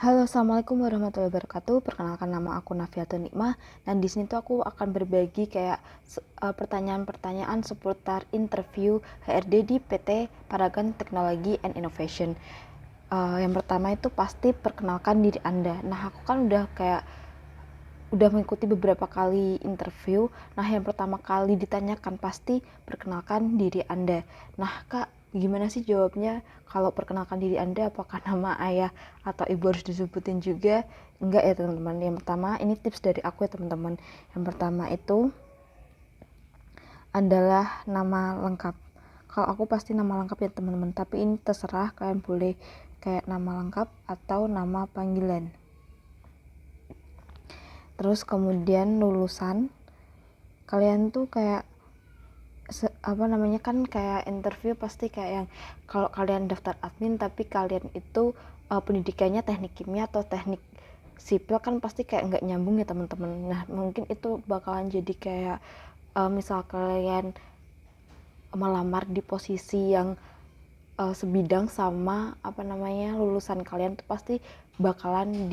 Halo, assalamualaikum warahmatullahi wabarakatuh. Perkenalkan, nama aku Nafiatun Nikmah. Dan di sini tuh aku akan berbagi kayak pertanyaan-pertanyaan seputar interview HRD di PT Paragon Technology and Innovation. Yang pertama itu pasti perkenalkan diri Anda. Nah, aku kan udah mengikuti beberapa kali interview. Nah, yang pertama kali ditanyakan pasti perkenalkan diri Anda. Nah, Kak, gimana sih jawabnya kalau perkenalkan diri Anda? Apakah nama ayah atau ibu harus disebutin juga? Enggak ya, teman-teman. Yang pertama, ini tips dari aku ya, teman-teman. Yang pertama itu adalah nama lengkap. Kalau aku pasti nama lengkap ya, teman-teman. Tapi ini terserah, kalian boleh kayak nama lengkap atau nama panggilan. Terus kemudian lulusan, kalian tuh kayak kan kayak interview pasti kayak yang kalau kalian daftar admin tapi kalian itu pendidikannya teknik kimia atau teknik sipil, kan pasti kayak nggak nyambung ya, teman-teman. Nah, mungkin itu bakalan jadi kayak misal kalian melamar di posisi yang sebidang sama lulusan kalian tuh pasti bakalan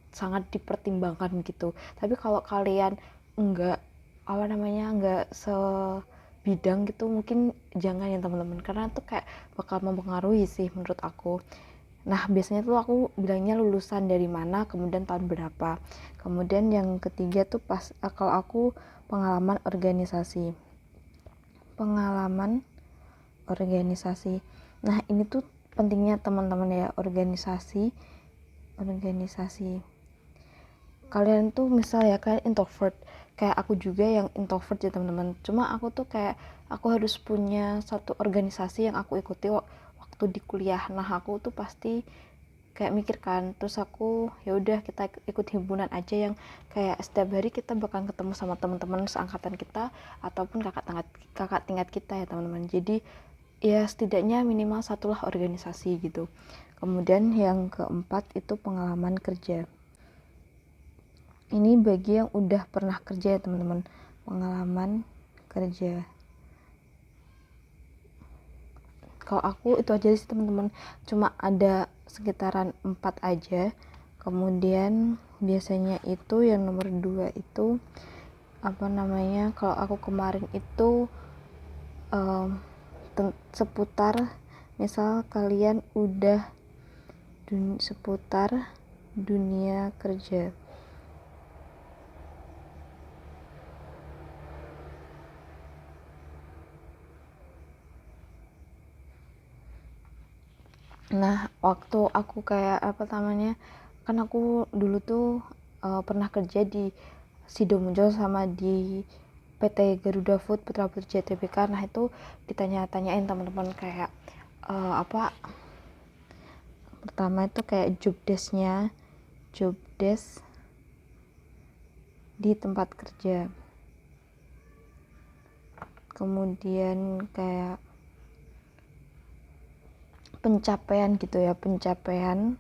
sangat dipertimbangkan gitu. Tapi kalau kalian enggak enggak sebidang gitu, mungkin jangan ya, teman-teman, karena itu kayak bakal mempengaruhi sih menurut aku. Nah, biasanya tuh aku bilangnya lulusan dari mana, kemudian tahun berapa. Kemudian yang ketiga tuh kalau aku pengalaman organisasi. Pengalaman organisasi. Nah, ini tuh pentingnya, teman-teman, ya, organisasi. Kalian tuh misal ya, kalian introvert, kayak aku juga yang introvert ya, teman-teman. Cuma aku tuh kayak aku harus punya satu organisasi yang aku ikuti waktu di kuliah. Nah, aku tuh pasti kayak mikirkan, terus aku ya udah, kita ikut himpunan aja yang kayak setiap hari kita bakal ketemu sama teman-teman seangkatan kita ataupun kakak tingkat kita ya, teman-teman. Jadi ya setidaknya minimal satulah organisasi gitu. Kemudian yang keempat itu pengalaman kerja. Ini bagi yang udah pernah kerja ya, teman-teman. Pengalaman kerja. Kalau aku itu aja sih, teman-teman, cuma ada sekitaran 4 aja. Kemudian biasanya itu yang nomor 2 itu kalau aku kemarin itu seputar misal kalian udah seputar dunia kerja. Nah, waktu aku kayak kan aku dulu tuh pernah kerja di Sidomuncul sama di PT Garuda Food Putra Putri JTBK. Nah, itu ditanya-tanyain teman-teman kayak pertama itu kayak job desk di tempat kerja. Kemudian kayak pencapaian gitu ya, pencapaian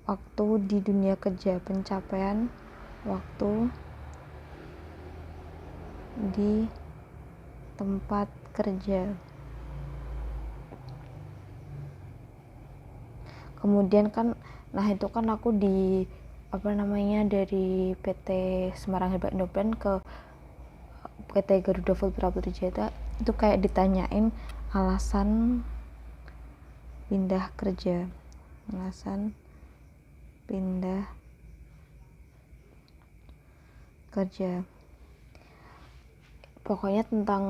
waktu di dunia kerja, pencapaian waktu di tempat kerja. Kemudian kan, nah itu kan aku dari PT Semarang Herbal Indoplan ke PT Garuda Food Putra Putri Jaya, itu kayak ditanyain alasan pindah kerja. Pokoknya tentang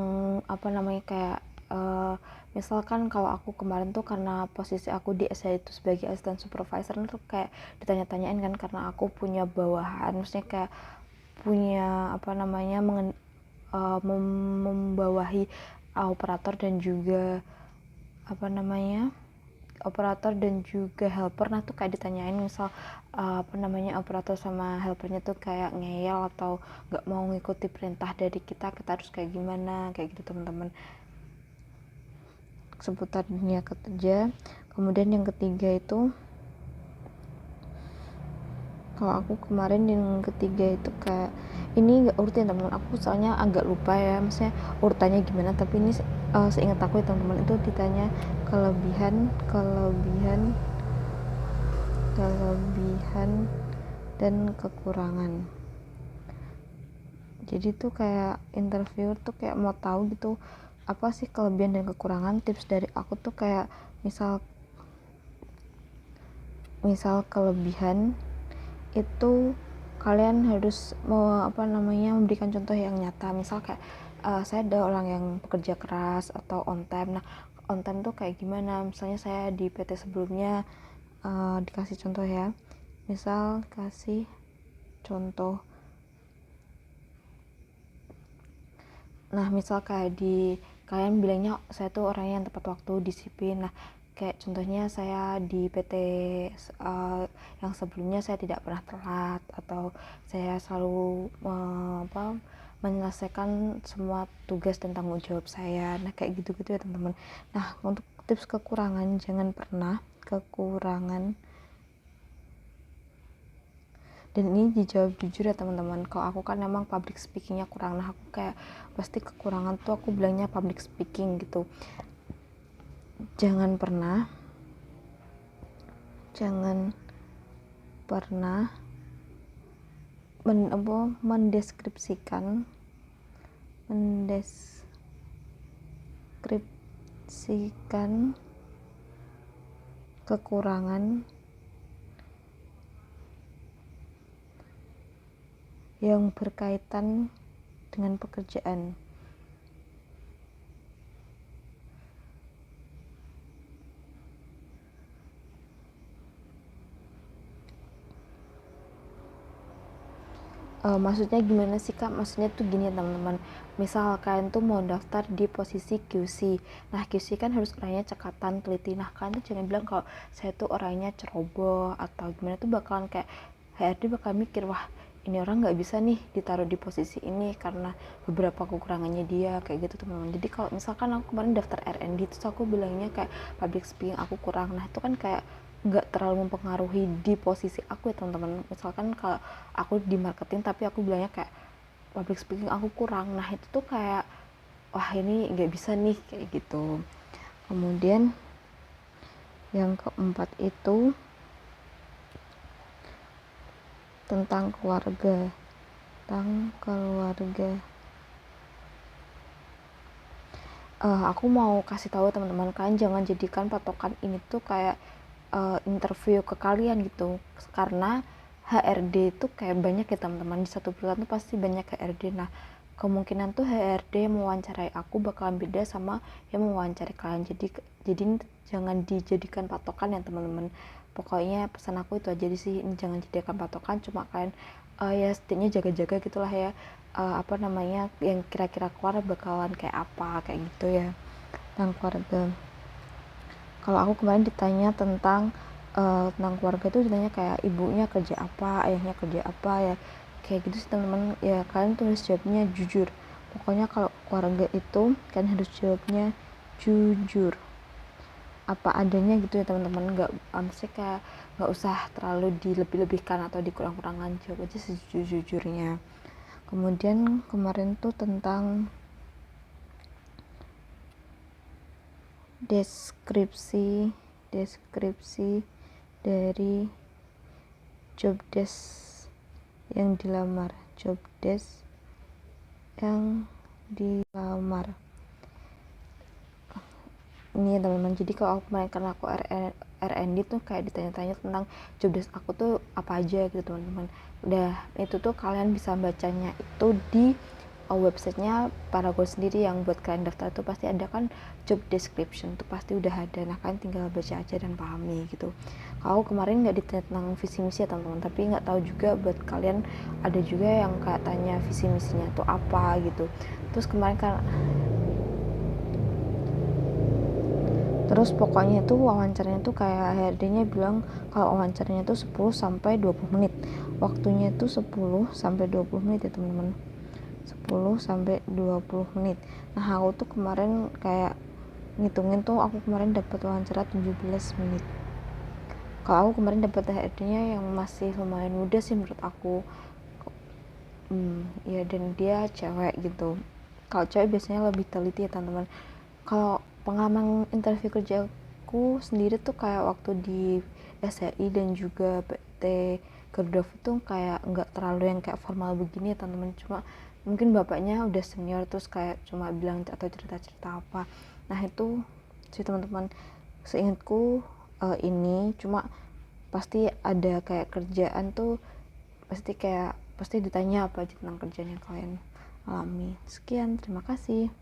misalkan kalau aku kemarin tuh karena posisi aku di SA itu sebagai assistant supervisor, tuh kayak ditanya-tanyain kan, karena aku punya bawahan, maksudnya kayak punya membawahi operator dan juga helper. Nah, tuh kayak ditanyain misal operator sama helpernya tuh kayak ngeyel atau nggak mau ngikuti perintah dari kita harus kayak gimana, kayak gitu, teman-teman, seputar dunia kerja. Kemudian yang ketiga itu, kalau aku kemarin yang ketiga itu kayak ini nggak urutin, teman-teman, aku soalnya agak lupa ya maksudnya urutannya gimana, tapi ini seingat aku ya teman-teman, itu ditanya kelebihan dan kekurangan. Jadi tuh kayak interviewer tuh kayak mau tahu gitu apa sih kelebihan dan kekurangan. Tips dari aku tuh kayak misal kelebihan itu kalian harus memberikan contoh yang nyata. Misal kayak saya ada orang yang bekerja keras atau on time. Nah, on time tuh kayak gimana? Misalnya saya di PT sebelumnya, dikasih contoh ya. Misal kasih contoh. Nah, misal kayak kalian bilangnya saya tuh orangnya yang tepat waktu, disiplin. Nah, kayak contohnya saya di PT yang sebelumnya saya tidak pernah telat, atau saya selalu menyelesaikan semua tugas dan tanggung jawab saya. Nah, kayak gitu-gitu ya teman-teman. Nah, untuk tips kekurangan, jangan pernah kekurangan, dan ini dijawab jujur ya teman-teman. Kalau aku kan emang public speakingnya kurang, nah aku kayak pasti kekurangan tuh aku bilangnya public speaking gitu. Jangan pernah mendeskripsikan kekurangan yang berkaitan dengan pekerjaan. Maksudnya gimana sih kak? Maksudnya tuh gini teman-teman, misal kalian tuh mau daftar di posisi QC. Nah, QC kan harus orangnya cekatan, teliti. Nah, kalian tuh jangan bilang kalau saya tuh orangnya ceroboh atau gimana, tuh bakalan kayak HRD bakal mikir, wah ini orang nggak bisa nih ditaruh di posisi ini karena beberapa kekurangannya dia, kayak gitu teman-teman. Jadi kalau misalkan aku kemarin daftar R&D terus aku bilangnya kayak public speaking aku kurang, nah itu kan kayak nggak terlalu mempengaruhi di posisi aku ya teman-teman. Misalkan kalau aku di marketing tapi aku bilangnya kayak public speaking aku kurang, nah itu tuh kayak wah ini nggak bisa nih, kayak gitu. Kemudian yang keempat itu tentang keluarga. Aku mau kasih tahu teman-teman, kalian jangan jadikan patokan ini tuh kayak interview ke kalian gitu, karena HRD itu kayak banyak ya teman-teman, di satu perusahaan tuh pasti banyak HRD. Nah, kemungkinan tuh HRD mewawancarai aku bakalan beda sama yang mewawancarai kalian. Jadi jangan dijadikan patokan ya teman-teman. Pokoknya pesan aku itu aja sih, ini jangan jadikan patokan, cuma kalian ya setidaknya jaga-jaga gitulah ya, yang kira-kira keluar bakalan kayak apa, kayak gitu ya, tentang keluarga. Kalau aku kemarin ditanya tentang keluarga tuh ditanya kayak ibunya kerja apa, ayahnya kerja apa ya, kayak gitu sih teman-teman. Ya kalian tulis jawabnya jujur. Pokoknya kalau keluarga itu kalian harus jawabnya jujur, apa adanya gitu ya teman-teman. Nggak usah terlalu dilebih-lebihkan atau dikurang-kurangkan, jawab aja sejujur-jujurnya. Kemudian kemarin tuh tentang deskripsi dari job desk yang dilamar. Ini ya teman-teman, jadi kalau aku kemarin karena aku R&D tuh kayak ditanya-tanya tentang job desk aku tuh apa aja gitu teman-teman. Udah itu tuh kalian bisa bacanya itu di websitenya Paragon sendiri, yang buat kalian daftar tuh pasti ada kan job description tuh pasti udah ada. Nah kalian tinggal baca aja dan pahami gitu. Kalau kemarin nggak ditanya tentang visi misi ya teman-teman, tapi nggak tahu juga buat kalian ada juga yang kayak tanya visi misinya tuh apa gitu. Terus pokoknya itu wawancaranya tuh kayak HRD-nya bilang kalau wawancaranya tuh 10 sampai 20 menit. Waktunya itu 10 sampai 20 menit ya teman-teman. 10 sampai 20 menit. Nah, aku tuh kemarin kayak ngitungin tuh aku kemarin dapat wawancara 17 menit. Kalau aku kemarin dapat HRD-nya yang masih lumayan muda sih menurut aku. Ya dan dia cewek gitu. Kalau cewek biasanya lebih teliti ya teman-teman. Kalau pengalaman interview kerjaku sendiri tuh kayak waktu di SRI dan juga PT Garuda Food tuh kayak nggak terlalu yang kayak formal begini ya teman-teman, cuma mungkin bapaknya udah senior terus kayak cuma bilang atau cerita-cerita apa. Nah itu sih teman-teman, seingatku ini cuma pasti ada kayak kerjaan tuh pasti ditanya apa aja tentang kerjaan yang kalian alami. Sekian, terima kasih.